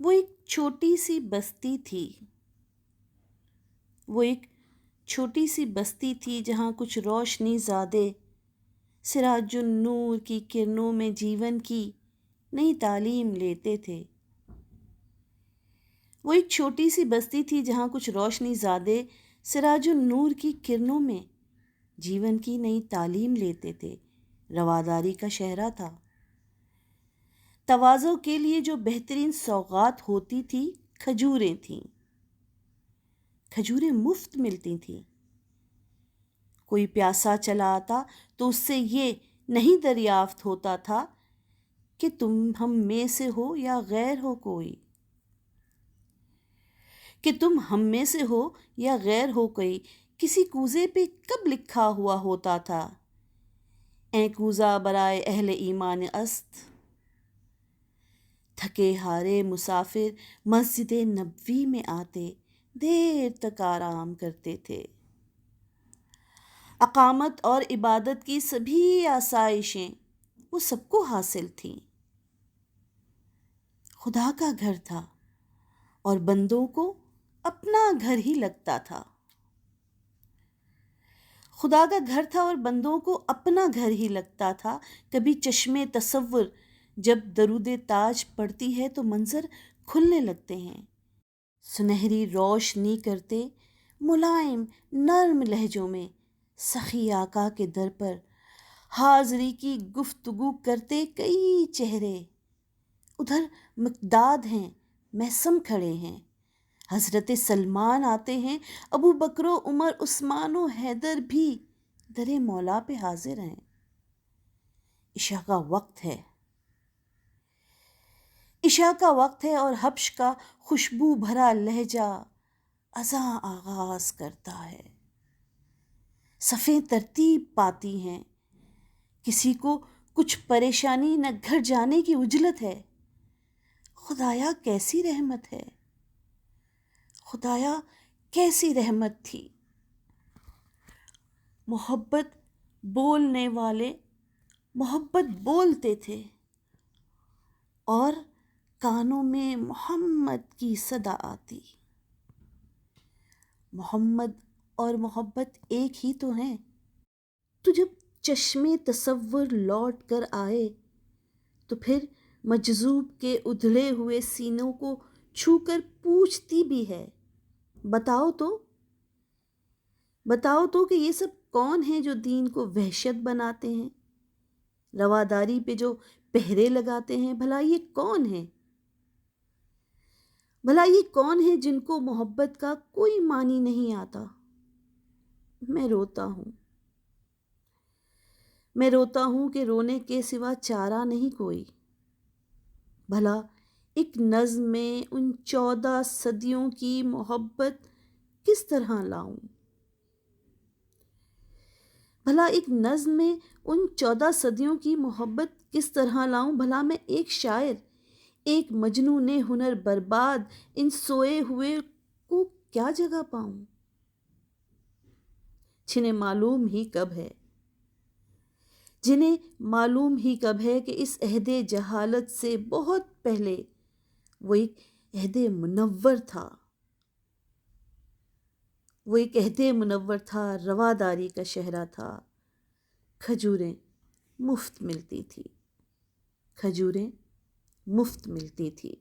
وہ ایک چھوٹی سی بستی تھی وہ ایک چھوٹی سی بستی تھی جہاں کچھ روشنی زادے سراج النور کی کرنوں میں جیون کی نئی تعلیم لیتے تھے۔ وہ ایک چھوٹی سی بستی تھی جہاں کچھ روشنی زادے سراج النور کی کرنوں میں جیون کی نئی تعلیم لیتے تھے۔ رواداری کا شہرہ تھا۔ تواضع کے لیے جو بہترین سوغات ہوتی تھی کھجوریں تھیں۔ کھجوریں مفت ملتی تھیں۔ کوئی پیاسا چلا آتا تو اس سے یہ نہیں دریافت ہوتا تھا کہ تم ہم میں سے ہو یا غیر ہو کوئی کسی کوزے پہ کب لکھا ہوا ہوتا تھا اے کوزہ برائے اہل ایمان است۔ تھکے ہارے مسافر مسجد نبوی میں آتے دیر تک آرام کرتے تھے۔ اقامت اور عبادت کی سبھی آسائشیں وہ سب کو حاصل تھیں۔ خدا کا گھر تھا اور بندوں کو اپنا گھر ہی لگتا تھا۔ خدا کا گھر تھا اور بندوں کو اپنا گھر ہی لگتا تھا۔ کبھی چشمے تصور جب درود تاج پڑتی ہے تو منظر کھلنے لگتے ہیں۔ سنہری روشنی کرتے ملائم نرم لہجوں میں سخی آقا کے در پر حاضری کی گفتگو کرتے کئی چہرے۔ ادھر مقداد ہیں، محسم کھڑے ہیں، حضرت سلمان آتے ہیں، ابو بکر و عمر عثمان و حیدر بھی در مولا پہ حاضر ہیں۔ عشاء کا وقت ہے اور حبش کا خوشبو بھرا لہجہ اذاں آغاز کرتا ہے۔ صفیں ترتیب پاتی ہیں۔ کسی کو کچھ پریشانی نہ گھر جانے کی عجلت ہے۔ خدایا کیسی رحمت ہے، خدایا کیسی رحمت تھی۔ محبت بولنے والے محبت بولتے تھے اور کانوں میں محمد کی صدا آتی۔ محمد اور محبت ایک ہی تو ہیں۔ تو جب چشمے تصور لوٹ کر آئے تو پھر مجذوب کے ادھڑے ہوئے سینوں کو چھو کر پوچھتی بھی ہے، بتاؤ تو کہ یہ سب کون ہیں جو دین کو وحشت بناتے ہیں، رواداری پہ جو پہرے لگاتے ہیں؟ بھلا یہ کون ہیں جن کو محبت کا کوئی معنی نہیں آتا؟ میں روتا ہوں کہ رونے کے سوا چارہ نہیں کوئی۔ بھلا ایک نظم میں ان 14 صدیوں کی محبت کس طرح لاؤں؟ بھلا میں ایک شاعر، ایک مجنون ہنر برباد ان سوئے ہوئے کو کیا جگہ پاؤں؟ جنہیں معلوم ہی کب ہے کہ اس عہد جہالت سے بہت پہلے وہ ایک عہد منور تھا، رواداری کا شہرہ تھا۔ کھجوریں مفت ملتی تھی۔